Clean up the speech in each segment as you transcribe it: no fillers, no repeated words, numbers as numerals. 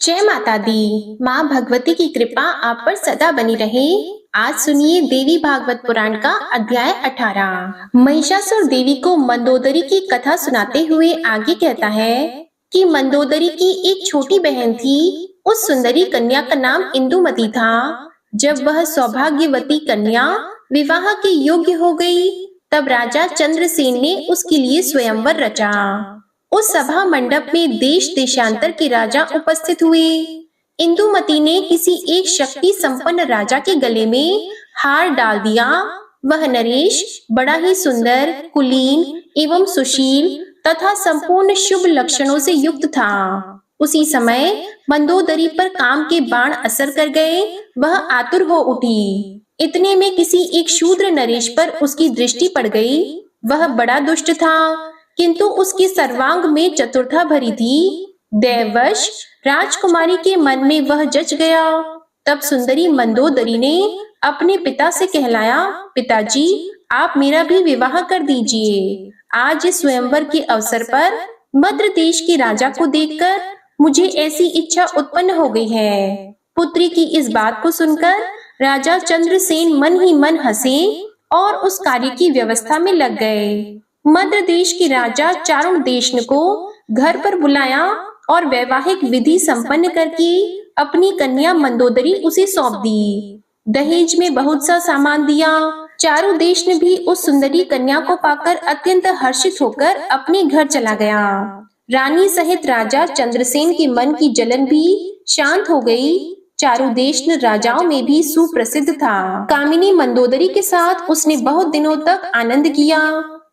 जय माता दी। माँ भगवती की कृपा आप पर सदा बनी रहे। आज सुनिए देवी भागवत पुराण का अध्याय 18। महिषासुर देवी को मंदोदरी की कथा सुनाते हुए आगे कहता है कि मंदोदरी की एक छोटी बहन थी। उस सुंदरी कन्या का नाम इंदुमती था। जब वह सौभाग्यवती कन्या विवाह के योग्य हो गई, तब राजा चंद्रसेन ने उसके लिए स्वयंवर रचा। उस सभा मंडप में देश देशांतर के राजा उपस्थित हुए। इंदुमती ने किसी एक शक्ति संपन्न राजा के गले में हार डाल दिया। वह नरेश बड़ा ही सुंदर, कुलीन एवं सुशील तथा संपूर्ण शुभ लक्षणों से युक्त था। उसी समय मंदोदरी पर काम के बाण असर कर गए। वह आतुर हो उठी। इतने में किसी एक शूद्र नरेश पर उसकी दृष्टि पड़ गई। वह बड़ा दुष्ट था, किंतु उसके सर्वांग में चतुरता भरी थी। दैववश राजकुमारी के मन में वह जच गया। तब सुंदरी मंदोदरी ने अपने पिता से कहलाया, पिताजी, आप मेरा भी विवाह कर दीजिए। आज इस स्वयंवर के अवसर पर मद्र देश के राजा को देखकर मुझे ऐसी इच्छा उत्पन्न हो गई है। पुत्री की इस बात को सुनकर राजा चंद्रसेन मन ही मन हंसे और उस कार्य की व्यवस्था में लग गए। मद्र देश के राजा चारुण देशन को घर पर बुलाया और वैवाहिक विधि संपन्न करके अपनी कन्या मंदोदरी उसे सौंप दी। दहेज में बहुत सा सामान दिया। चारु देश ने भी उस सुंदरी कन्या को पाकर अत्यंत हर्षित होकर अपने घर चला गया। रानी सहित राजा चंद्रसेन के मन की जलन भी शांत हो गई। चारु देश राजाओं में भी सुप्रसिद्ध था। कामिनी मंदोदरी के साथ उसने बहुत दिनों तक आनंद किया,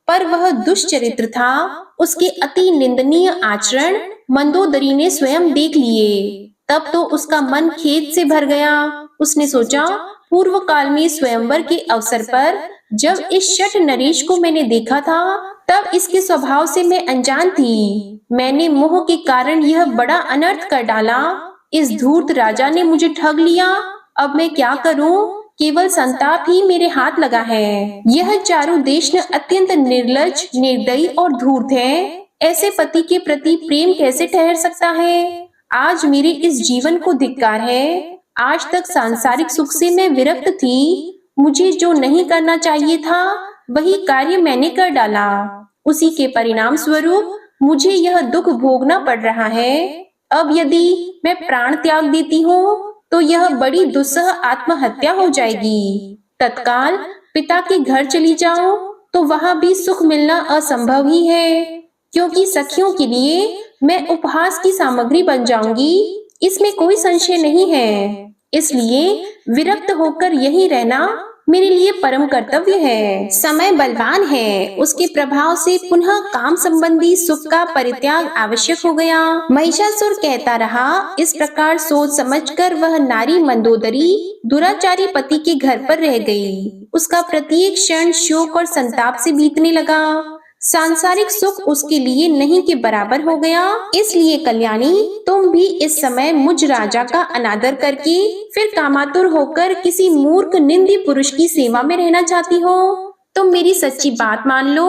पर वह दुष्चरित्र था। उसके अति निंदनीय आचरण मंदोदरी ने स्वयं देख लिए। तब तो उसका मन खेद से भर गया। उसने सोचा, पूर्व काल में स्वयंवर के अवसर पर जब इस शठ नरेश को मैंने देखा था, तब इसके स्वभाव से मैं अनजान थी। मैंने मोह के कारण यह बड़ा अनर्थ कर डाला। इस धूर्त राजा ने मुझे ठग लिया। अब मैं क्या करूं? केवल संताप ही मेरे हाथ लगा है। यह चारु देश अत्यंत निर्लज, निर्दयी और धूर्त है। ऐसे पति के प्रति प्रेम कैसे ठहर सकता है? आज मेरे इस जीवन को धिक्कार है। आज तक सांसारिक सुख से मैं विरक्त थी। मुझे जो नहीं करना चाहिए था, वही कार्य मैंने कर डाला। उसी के परिणाम स्वरूप मुझे यह दुख भोगना पड़ रहा है। अब यदि मैं प्राण त्याग देती हूँ, तो यह बड़ी दुस्सह आत्महत्या हो जाएगी। तत्काल पिता के घर चली जाऊं, तो वहां भी सुख मिलना असंभव ही है, क्योंकि सखियों के लिए मैं उपहास की सामग्री बन जाऊंगी। इसमें कोई संशय नहीं है। इसलिए विरक्त होकर यही रहना मेरे लिए परम कर्तव्य है। समय बलवान है, उसके प्रभाव से पुनः काम संबंधी सुख का परित्याग आवश्यक हो गया। महिषासुर कहता रहा। इस प्रकार सोच समझकर वह नारी मंदोदरी दुराचारी पति के घर पर रह गई। उसका प्रत्येक क्षण शोक और संताप से बीतने लगा। सांसारिक सुख उसके लिए नहीं के बराबर हो गया। इसलिए कल्याणी, तुम भी इस समय मुझ राजा का अनादर करके फिर कामातुर होकर किसी मूर्ख निंदी पुरुष की सेवा में रहना चाहती हो? तुम मेरी सच्ची बात मान लो।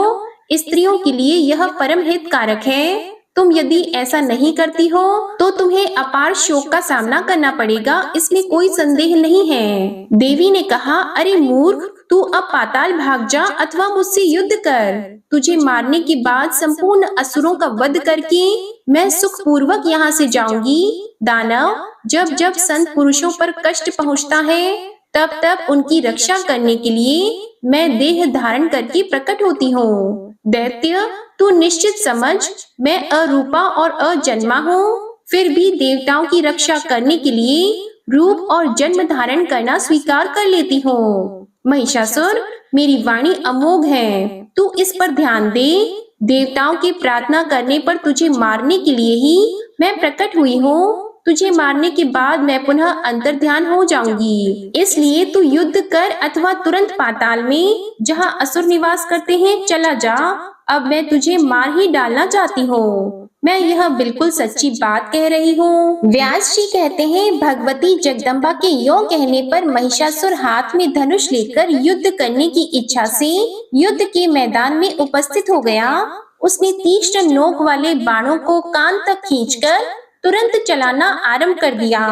स्त्रियों के लिए यह परम हितकारक है। तुम यदि ऐसा नहीं करती हो, तो तुम्हें अपार शोक का सामना करना पड़ेगा, इसमें कोई संदेह नहीं है। देवी ने कहा, अरे मूर्ख, तू अब पाताल भाग जा अथवा मुझसे युद्ध कर। तुझे मारने के बाद संपूर्ण असुरों का वध करके मैं सुख पूर्वक यहाँ से जाऊंगी। दानव, जब जब संत पुरुषों पर कष्ट पहुँचता है, तब तब उनकी रक्षा करने के लिए मैं देह धारण करके प्रकट होती हूँ। दैत्य, तू निश्चित समझ, मैं अरूपा और अजन्मा हूँ, फिर भी देवताओं की रक्षा करने के लिए रूप और जन्म धारण करना स्वीकार कर लेती हूँ। महिषासुर, मेरी वाणी अमोघ है, तू इस पर ध्यान दे। देवताओं की प्रार्थना करने पर तुझे मारने के लिए ही मैं प्रकट हुई हूँ। तुझे मारने के बाद मैं पुनः अंतर्ध्यान हो जाऊंगी। इसलिए तू युद्ध कर अथवा तुरंत पाताल में, जहाँ असुर निवास करते हैं, चला जा। अब मैं तुझे मार ही डालना चाहती हूँ। मैं यह बिल्कुल सच्ची बात कह रही हूँ। व्यास जी कहते हैं, भगवती जगदम्बा के यों कहने पर महिषासुर हाथ में धनुष लेकर युद्ध करने की इच्छा से युद्ध के मैदान में उपस्थित हो गया। उसने तीक्ष्ण नोक वाले बाणों को कान तक खींचकर तुरंत चलाना आरंभ कर दिया।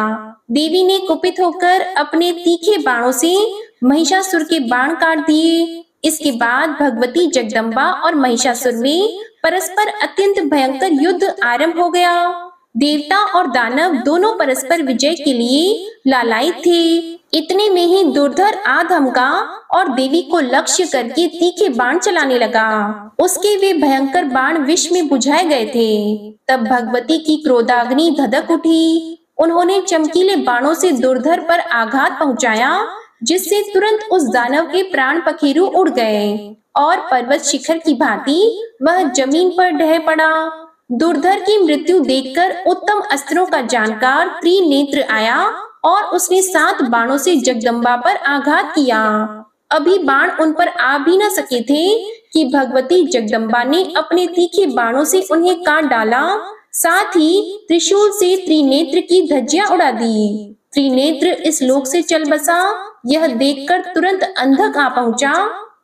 देवी ने कुपित होकर अपने तीखे बाणों से महिषासुर के बाण काट दिए। इसके बाद भगवती जगदम्बा और महिषासुर में परस्पर अत्यंत भयंकर युद्ध आरंभ हो गया। देवता और दानव दोनों परस्पर विजय के लिए लालायित थे। इतने में ही दुर्धर आ धमका और देवी को लक्ष्य करके तीखे बाण चलाने लगा। उसके वे भयंकर बाण विष में बुझाए गए थे। तब भगवती की क्रोधाग्नि धधक उठी। उन्होंने चमकीले बाणों से दुर्धर पर आघात पहुंचाया, जिससे तुरंत उस दानव के प्राण पखेरु उड़ गए और पर्वत शिखर की भांति वह जमीन पर ढह पड़ा। दुर्धर की मृत्यु देखकर उत्तम अस्त्रों का जानकार त्रिनेत्र आया और उसने 7 बाणों से जगदम्बा पर आघात किया। अभी बाण उन पर आ भी न सके थे कि भगवती जगदम्बा ने अपने तीखे बाणों से उन्हें काट डाला। साथ ही त्रिशूल से त्रिनेत्र की धज्जियां उड़ा दी। त्रिनेत्र इस लोक से चल बसा। यह देखकर तुरंत अंधक आ पहुंचा।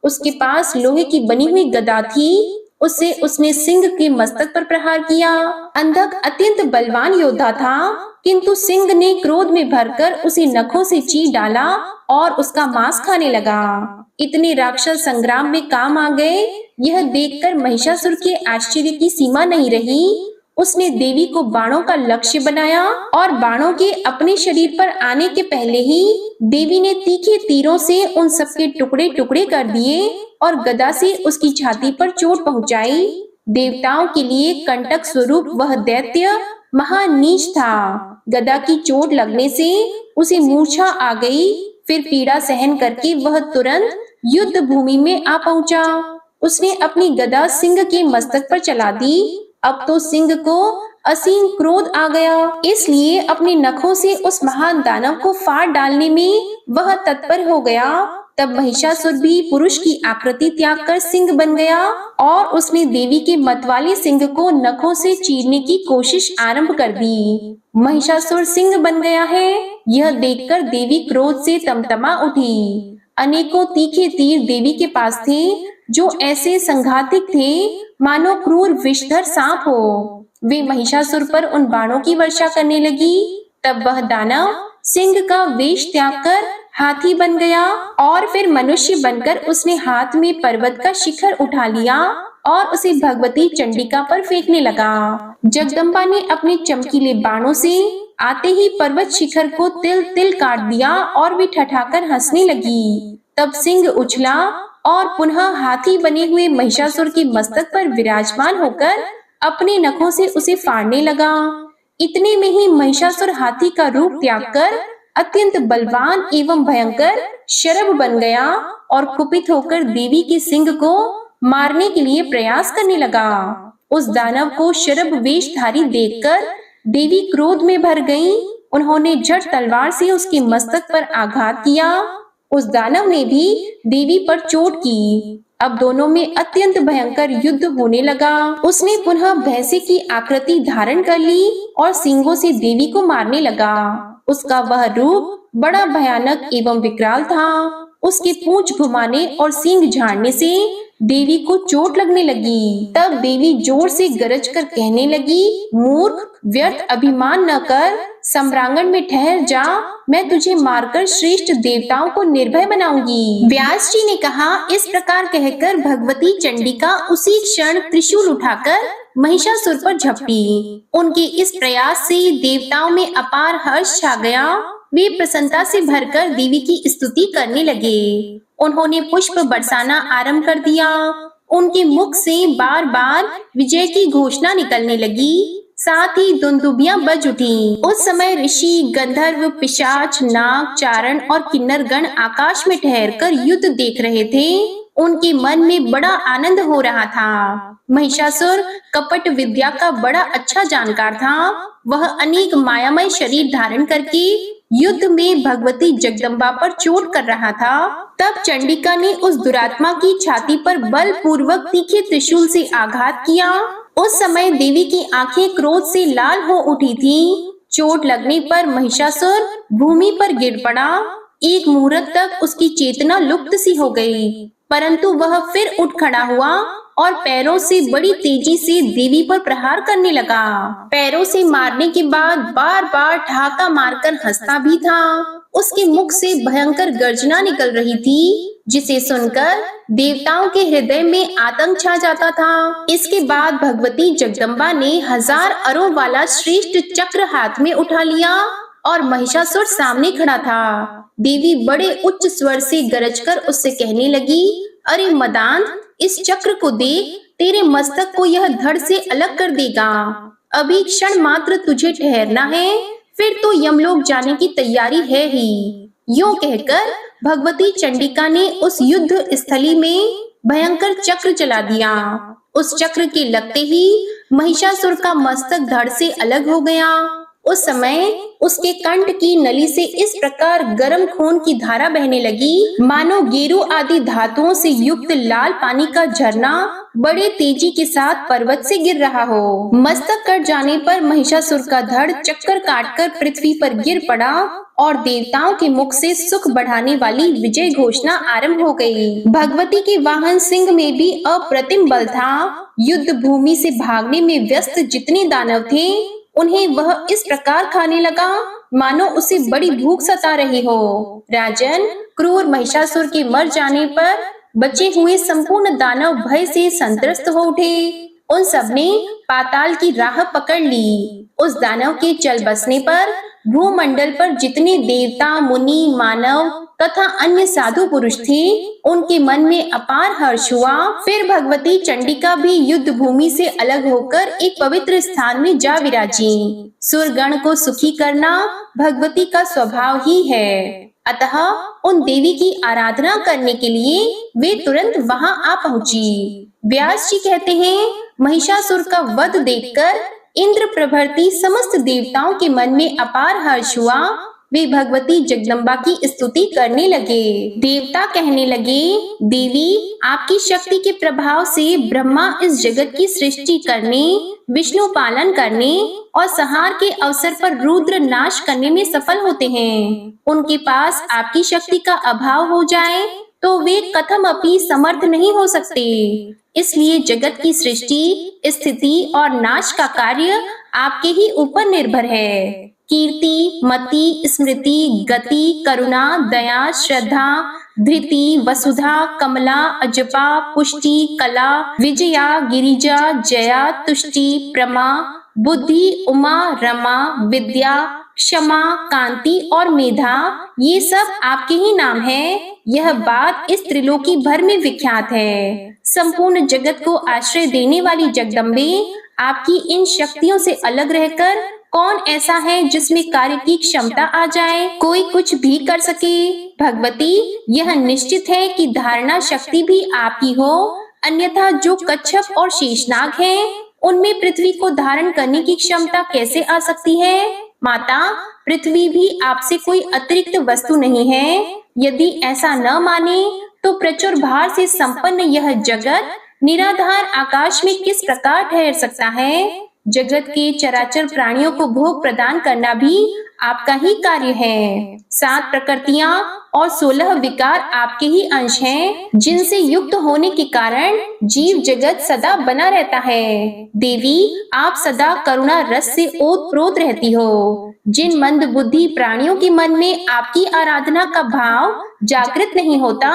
उसके पास लोहे की बनी हुई गदा थी। उससे उसने सिंह के मस्तक पर प्रहार किया। अंधक अत्यंत बलवान योद्धा था, किंतु सिंह ने क्रोध में भरकर उसे नखों से चीर डाला और उसका मांस खाने लगा। इतने राक्षस संग्राम में काम आ गए। यह देखकर महिषासुर के आश्चर्य की सीमा नहीं रही। उसने देवी को बाणों का लक्ष्य बनाया और बाणों के अपने शरीर पर आने के पहले ही देवी ने तीखे तीरों से उन सबके टुकड़े टुकड़े कर दिए और गदा से उसकी छाती पर चोट पहुंचाई। देवताओं के लिए कंटक स्वरूप वह दैत्य महानीच था। गदा की चोट लगने से उसे मूर्छा आ गई। फिर पीड़ा सहन करके वह तुरंत युद्ध भूमि में आ पहुंचा। उसने अपनी गदा सिंह के मस्तक पर चला दी। अब तो सिंह को असीम क्रोध आ गया, इसलिए अपने नखों से उस महान दानव को फाड़ डालने में वह तत्पर हो गया। तब महिषासुर भी पुरुष की आकृति त्याग कर सिंह बन गया और उसने देवी के मतवाले सिंह को नखों से चीरने की कोशिश आरंभ कर दी। महिषासुर सिंह बन गया है, यह देखकर देवी क्रोध से तमतमा उठी। अनेकों तीखे तीर देवी के पास थे, जो ऐसे संघातिक थे मानो क्रूर विषधर सांप हो। वे महिषासुर पर उन बाणों की वर्षा करने लगी। तब वह दानव सिंह का वेश त्याग कर हाथी बन गया और फिर मनुष्य बनकर उसने हाथ में पर्वत का शिखर उठा लिया और उसे भगवती चंडिका पर फेंकने लगा। जगदम्बा ने अपने चमकीले बाणों से आते ही पर्वत शिखर को तिल तिल काट दिया और वे ठठाकर हंसने लगी। तब सिंह उछला और पुनः हाथी बने हुए महिषासुर के मस्तक पर विराजमान होकर अपने नखों से उसे फाड़ने लगा। इतने में ही महिषासुर हाथी का रूप त्याग कर अत्यंत बलवान एवं भयंकर शरभ बन गया और कुपित होकर देवी के सिंह को मारने के लिए प्रयास करने लगा। उस दानव को शरभ वेशधारी देखकर देवी क्रोध में भर गई। उन्होंने झट तलवार से उसके मस्तक पर आघात किया। उस दानव ने भी देवी पर चोट की। अब दोनों में अत्यंत भयंकर युद्ध होने लगा। उसने पुनः भैंसे की आकृति धारण कर ली और सींगों से देवी को मारने लगा। उसका वह रूप बड़ा भयानक एवं विकराल था। उसके पूंछ घुमाने और सींग झाड़ने से देवी को चोट लगने लगी। तब देवी जोर से गरज कर कहने लगी, मूर्ख, व्यर्थ अभिमान न कर, सम्रांगण में ठहर जा। मैं तुझे मारकर श्रेष्ठ देवताओं को निर्भय बनाऊंगी। व्यास जी ने कहा। इस प्रकार कहकर भगवती चंडिका उसी क्षण त्रिशूल उठाकर महिषासुर पर झपटी। उनके इस प्रयास से देवताओं में अपार हर्ष छा गया। वे प्रसन्नता से भरकर देवी की स्तुति करने लगे। उन्होंने पुष्प बरसाना आरंभ कर दिया। उनके मुख से बार बार विजय की घोषणा निकलने लगी। साथ ही दुंदुभियां बज उठी। उस समय ऋषि, गंधर्व, पिशाच, नाग, चारण और किन्नर गण आकाश में ठहरकर युद्ध देख रहे थे। उनके मन में बड़ा आनंद हो रहा था। महिषासुर कपट विद्या का बड़ा अच्छा जानकार था। वह अनेक मायामय शरीर धारण करके युद्ध में भगवती जगदम्बा पर चोट कर रहा था। तब चंडिका ने उस दुरात्मा की छाती पर बलपूर्वक तीखे त्रिशूल से आघात किया। उस समय देवी की आंखें क्रोध से लाल हो उठी थीं। चोट लगने पर महिषासुर भूमि पर गिर पड़ा। एक मुहूर्त तक उसकी चेतना लुप्त सी हो गई, परंतु वह फिर उठ खड़ा हुआ और पैरों से बड़ी तेजी से देवी पर प्रहार करने लगा। पैरों से मारने के बाद बार बार ठहाका मारकर हंसता भी था। उसके मुख से भयंकर गर्जना निकल रही थी, जिसे सुनकर देवताओं के हृदय में आतंक छा जाता था। इसके बाद भगवती जगदम्बा ने 1000 अरों वाला श्रेष्ठ चक्र हाथ में उठा लिया और महिषासुर सामने खड़ा था। देवी बड़े उच्च स्वर से गरजकर उससे कहने लगी, अरे मदान, इस चक्र को देख, तेरे मस्तक को यह धड़ से अलग कर देगा। अभी क्षण मात्र तुझे ठहरना है, फिर तो यमलोक जाने की तैयारी है ही। यूं कहकर भगवती चंडिका ने उस युद्ध स्थली में भयंकर चक्र चला दिया। उस चक्र के लगते ही महिषासुर का मस्तक धड़ से अलग हो गया। उस समय उसके कंठ की नली से इस प्रकार गर्म खून की धारा बहने लगी, मानो गेरू आदि धातुओं से युक्त लाल पानी का झरना बड़े तेजी के साथ पर्वत से गिर रहा हो। मस्तक कट जाने पर महिषासुर का धड़ चक्कर काटकर पृथ्वी पर गिर पड़ा और देवताओं के मुख से सुख बढ़ाने वाली विजय घोषणा आरंभ हो गई। भगवती के वाहन सिंह में भी अप्रतिम बल था। युद्ध भूमि से भागने में व्यस्त जितने दानव थे, उन्हें वह इस प्रकार खाने लगा मानो उसे बड़ी भूख सता रही हो। राजन, क्रूर महिषासुर के मर जाने पर बचे हुए संपूर्ण दानव भय से संत्रस्त हो उठे। उन सबने पाताल की राह पकड़ ली। उस दानव के चल बसने पर भूमंडल पर जितने देवता, मुनि, मानव तथा अन्य साधु पुरुष थे, उनके मन में अपार हर्ष हुआ। फिर भगवती चंडिका भी युद्ध भूमि से अलग होकर एक पवित्र स्थान में जा विराजी। सुरगण को सुखी करना भगवती का स्वभाव ही है। अतः उन देवी की आराधना करने के लिए वे तुरंत वहां आ पहुंची। व्यास जी कहते हैं, महिषासुर का वध देखकर इंद्र प्रभृति समस्त देवताओं के मन में अपार हर्ष हुआ। वे भगवती जगदम्बा की स्तुति करने लगे। देवता कहने लगे, देवी, आपकी शक्ति के प्रभाव से ब्रह्मा इस जगत की सृष्टि करने, विष्णु पालन करने और संहार के अवसर पर रुद्र नाश करने में सफल होते हैं। उनके पास आपकी शक्ति का अभाव हो जाए तो वे कथमपि समर्थ नहीं हो सकते। इसलिए जगत की सृष्टि, स्थिति और नाश का कार्य आपके ही ऊपर निर्भर है। कीर्ति, मति, स्मृति, गति, करुणा, दया, श्रद्धा, धृति, वसुधा, कमला, अजपा, पुष्टि, कला, विजया, गिरिजा, जया, तुष्टि, प्रमा, बुद्धि, उमा, रमा, विद्या, क्षमा, कांति और मेधा, ये सब आपके ही नाम है। यह बात इस त्रिलोकी भर में विख्यात है। संपूर्ण जगत को आश्रय देने वाली जगदम्बे, आपकी इन शक्तियों से अलग रहकर कौन ऐसा है जिसमें कार्य की क्षमता आ जाए, कोई कुछ भी कर सके। भगवती, यह निश्चित है कि धारणा शक्ति भी आपकी हो, अन्यथा जो कच्छप और शेषनाग हैं, उनमें पृथ्वी को धारण करने की क्षमता कैसे आ सकती है। माता, पृथ्वी भी आपसे कोई अतिरिक्त वस्तु नहीं है। यदि ऐसा न माने तो प्रचुर भार से संपन्न यह जगत निराधार आकाश में किस प्रकार ठहर सकता है। जगत के चराचर प्राणियों को भोग प्रदान करना भी आपका ही कार्य है। 7 प्रकृतियां और 16 विकार आपके ही अंश हैं, जिनसे युक्त होने के कारण जीव जगत सदा बना रहता है। देवी, आप सदा करुणा रस से ओतप्रोत रहती हो। जिन मंद बुद्धि प्राणियों के मन में आपकी आराधना का भाव जागृत नहीं होता,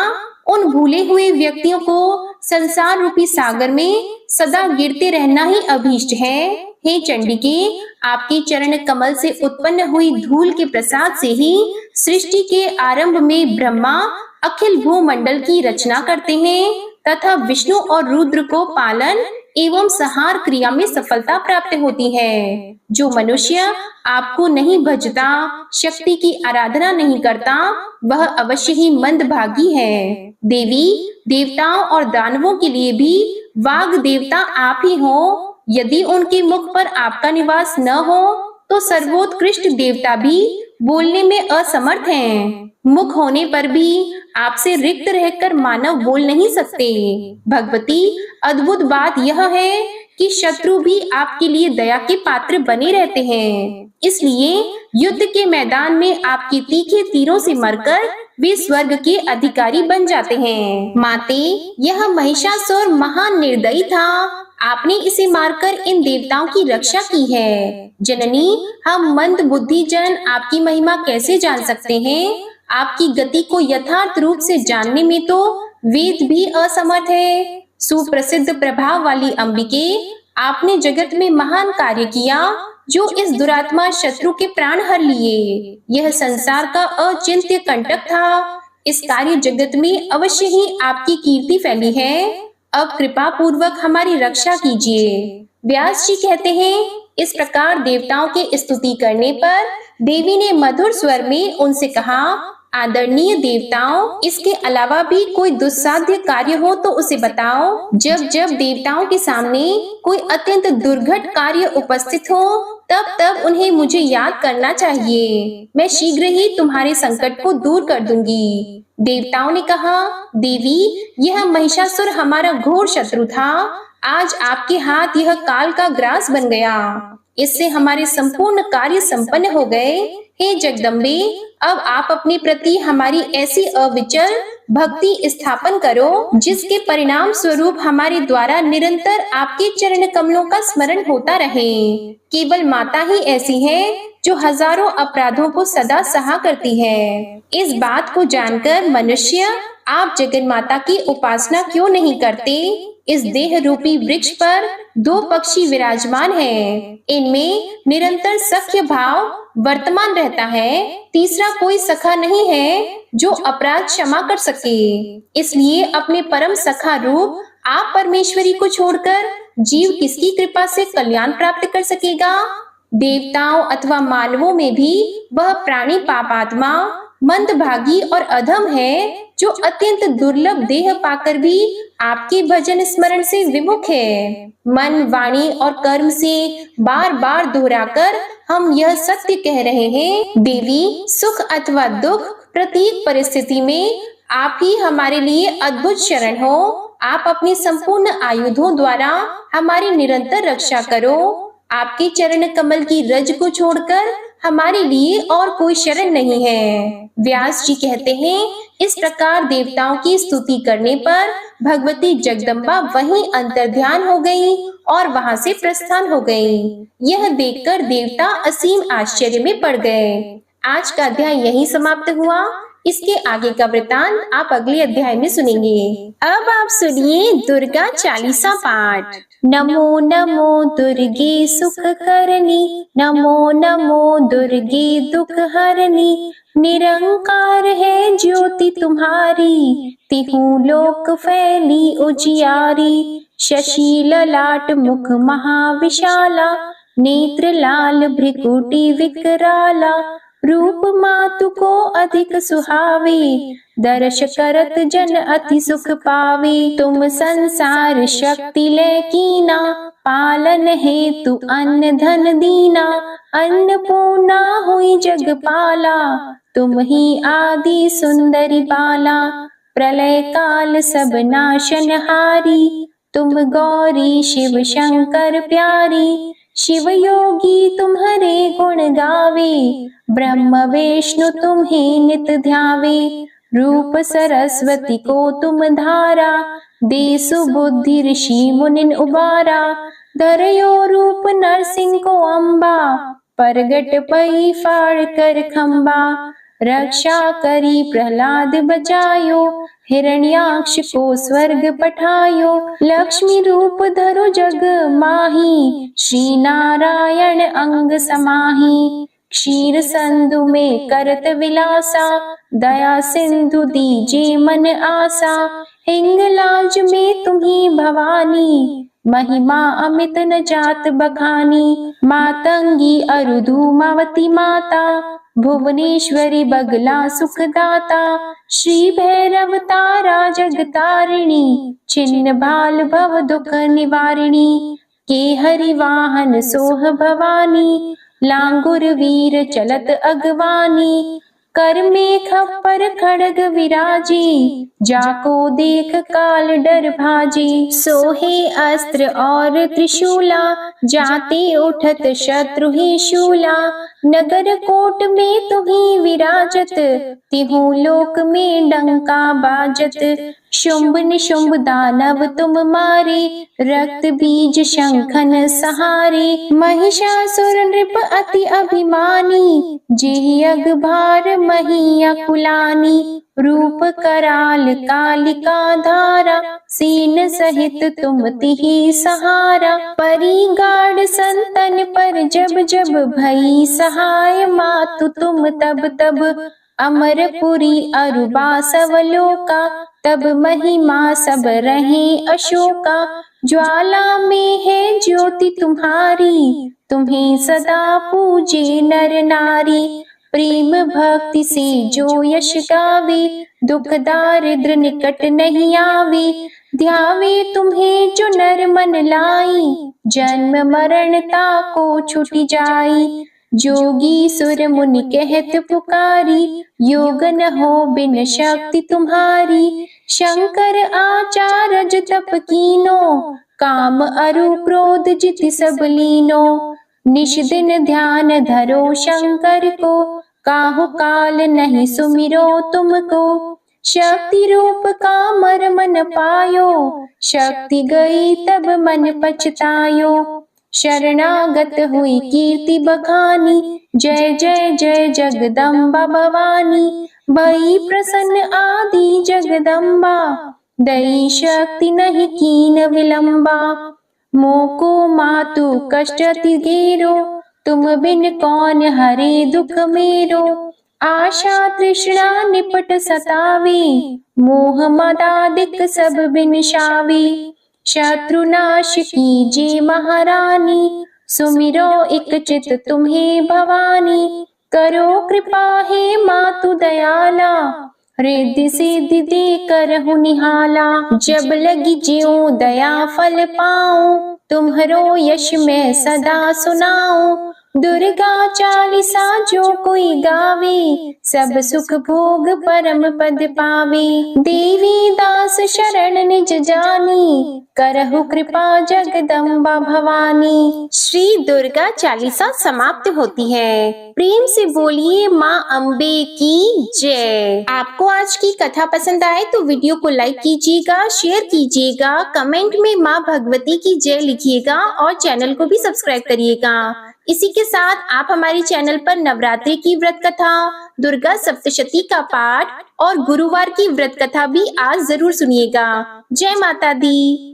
उन भूले हुए व्यक्तियों को संसार रूपी सागर में सदा गिरते रहना ही अभीष्ट है। हे चंडिके, आपके चरण कमल से उत्पन्न हुई धूल के प्रसाद से ही सृष्टि के आरंभ में ब्रह्मा अखिल भूमंडल की रचना करते हैं तथा विष्णु और रुद्र को पालन एवं संहार क्रिया में सफलता प्राप्त होती है। जो मनुष्य आपको नहीं भजता, शक्ति की आराधना नहीं करता, वह अवश्य ही मंदभागी है। देवी, देवताओं और दानवों के लिए भी वाग देवता आप ही हो। यदि उनके मुख पर आपका निवास न हो तो सर्वोत्कृष्ट देवता भी बोलने में असमर्थ हैं। मुख होने पर भी आपसे रिक्त रहकर मानव बोल नहीं सकते। भगवती, अद्भुत बात यह है कि शत्रु भी आपके लिए दया के पात्र बने रहते हैं। इसलिए युद्ध के मैदान में आपके तीखे तीरों से मरकर वे स्वर्ग के अधिकारी बन जाते हैं। माते, यह महिषासुर महान निर्दयी था। आपने इसे मारकर इन देवताओं की रक्षा की है। जननी, हम मंद बुद्धि जन आपकी महिमा कैसे जान सकते हैं? आपकी गति को यथार्थ रूप से जानने में तो वेद भी असमर्थ है। सुप्रसिद्ध प्रभाव वाली अंबिके, आपने जगत में महान कार्य किया, जो इस दुरात्मा शत्रु के प्राण हर लिए। यह संसार का अचिंत्य कंटक था। इस कार्य जगत में अवश्य ही आपकी कीर्ति फैली है। अब कृपा पूर्वक हमारी रक्षा कीजिए। व्यास जी कहते हैं, इस प्रकार देवताओं के स्तुति करने पर देवी ने मधुर स्वर में उनसे कहा, आदरणीय देवताओं, इसके अलावा भी कोई दुस्साध्य कार्य हो तो उसे बताओ। जब जब देवताओं के सामने कोई अत्यंत दुर्घट कार्य उपस्थित हो, तब तब उन्हें मुझे याद करना चाहिए। मैं शीघ्र ही तुम्हारे संकट को दूर कर दूंगी। देवताओं ने कहा, देवी, यह महिषासुर हमारा घोर शत्रु था। आज आपके हाथ यह काल का ग्रास बन गया। इससे हमारे संपूर्ण कार्य संपन्न हो गए। हे जगदम्बे, अब आप अपने प्रति हमारी ऐसी अविचल भक्ति स्थापन करो, जिसके परिणाम स्वरूप हमारे द्वारा निरंतर आपके चरण कमलों का स्मरण होता रहे। केवल माता ही ऐसी है जो हजारों अपराधों को सदा सहा करती है। इस बात को जानकर मनुष्य, आप जगन माता की उपासना क्यों नहीं करते? इस देह रूपी वृक्ष पर 2 पक्षी विराजमान हैं। इनमें निरंतर सख्य भाव वर्तमान रहता है। तीसरा कोई सखा नहीं है जो अपराध क्षमा कर सके। इसलिए अपने परम सखा रूप आप परमेश्वरी को छोड़कर जीव किसकी कृपा से कल्याण प्राप्त कर सकेगा? देवताओं अथवा मानवों में भी वह प्राणी पापात्मा, मंदभागी और अधम है, जो अत्यंत दुर्लभ देह पाकर भी आपके भजन स्मरण से विमुख है। मन, वाणी और कर्म से बार बार दोहराकर हम यह सत्य कह रहे हैं, देवी, सुख अथवा दुख प्रत्येक परिस्थिति में आप ही हमारे लिए अद्भुत शरण हो। आप अपने संपूर्ण आयुधों द्वारा हमारी निरंतर रक्षा करो। आपके चरण कमल की रज को छोड़कर हमारे लिए और कोई शरण नहीं है। व्यास जी कहते हैं, इस प्रकार देवताओं की स्तुति करने पर भगवती जगदम्बा वहीं अंतर्ध्यान हो गई और वहां से प्रस्थान हो गई। यह देखकर देवता असीम आश्चर्य में पड़ गए। आज का अध्याय यहीं समाप्त हुआ। इसके आगे का वृतांत आप अगले अध्याय में सुनेंगे। अब आप सुनिए दुर्गा चालीसा पाठ। नमो नमो दुर्गे सुख करनी, नमो नमो दुर्गे दुख हरनी। निरंकार है ज्योति तुम्हारी, तिहु लोक फैली उजियारी। शशि ललाट मुख महाविशाला, नेत्र लाल भ्रिकुटी विकराला। रूप मातु को अधिक सुहावे, दर्श करत जन अति सुख पावे। तुम संसार शक्ति ले कीना, पालन हेतु अन्न धन दीना। अन्नपूर्णा हुई जगपाला, तुम ही आदि सुंदरी बाला। प्रलय काल सब नाशनहारी, तुम गौरी शिव शंकर प्यारी। शिव योगी तुम्हारे गुण गावे, ब्रह्म विष्णु तुम्हें नित ध्यावे। रूप सरस्वती को तुम धारा, दे सुबुद्धि ऋषि मुनिन उबारा। धरयो रूप नरसिंह को अम्बा, परगट पई फाड़ कर खम्बा। रक्षा करी प्रहलाद बचायो, हिरण्याक्ष को स्वर्ग पठायो। लक्ष्मी रूप धरो जग माही, श्री नारायण अंग समाही। क्षीर संधु में करत विलासा, दया सिंधु दीजे मन आसा। हिंगलाज में तुम्ही भवानी, महिमा अमित न जात बखानी। मातंगी अरुधुमावती माता, भुवनेश्वरी बगला सुखदाता। श्री भैरव तारा जगतारिणी, छिन्न भाल भव दुख निवारिणी। के हरि वाहन सोह भवानी, लांगुर वीर चलत अगवानी। कर में खप्पर खड़ग विराजी, जाको देख काल डर भाजी। सोहे अस्त्र और त्रिशूला, जाते उठत शत्रु ही शूला। नगर कोट में तुम्ही विराजत, तिहु लोक में डंका बाजत। शुंभ निशुंभ दानव तुम मारे, रक्त बीज शंखन सहारे। महिषासुर नृप अति अभिमानी, जेहि अगभार मही अकुलानी। रूप कराल कालिका धारा, सीन सहित तुम तिहि सहारा। परी गाढ़ संतन पर जब जब भई सहाय, मातु तुम तब तब अमरपुरी अरुबा सवलोका। तब महिमा सब रहे अशोका, ज्वाला में है ज्योति तुम्हारी। तुम्हें सदा पूजे नर नारी, प्रेम भक्ति से जो यश गावे। दुख दारिद्र निकट नहीं आवे, ध्यावे तुम्हें जो नर मन लाई। जन्म मरणता को छुट जाई, जोगी सुर मुनि कहत पुकारी। योग न हो बिन शक्ति तुम्हारी, शंकर आचार्य तप कीनो। काम अरु क्रोध जित सब लीनो, निश दिन ध्यान धरो शंकर को। काहु काल नहीं सुमिरो तुमको, शक्ति रूप कामर मन पायो। शक्ति गई तब मन पछतायो, शरणागत हुई कीर्ति बखानी। जय जय जय जगदम्बा भवानी, भई प्रसन्न आदि जगदम्बा। दई शक्ति नहीं कीन विलंबा, मोको मातु कष्ट अति घेरो। तुम बिन कौन हरे दुख मेरो, आशा तृष्णा निपट सतावे। मोह मदादिक सब बिनशावे, शत्रुनाश कीजे महारानी। सुमिरो इक चित तुम्हें भवानी, करो कृपा हे मातु दयाला। रिद्धि सिद्धि दे करहु निहाला, जब लगी ज्यों दया फल पाऊं। तुम्हरो यश मैं सदा सुनाऊं, दुर्गा चालीसा जो कोई गावे। सब सुख भोग परम पद पावे, देवी दास शरण निज जानी। करहु कृपा जगदम्बा भवानी। श्री दुर्गा चालीसा समाप्त होती है। प्रेम से बोलिए माँ अम्बे की जय। आपको आज की कथा पसंद आए तो वीडियो को लाइक कीजिएगा, शेयर कीजिएगा, कमेंट में माँ भगवती की जय लिखिएगा और चैनल को भी सब्सक्राइब करिएगा। इसी के साथ आप हमारे चैनल पर नवरात्रि की व्रत कथा, दुर्गा सप्तशती का पाठ और गुरुवार की व्रत कथा भी आज जरूर सुनिएगा। जय माता दी।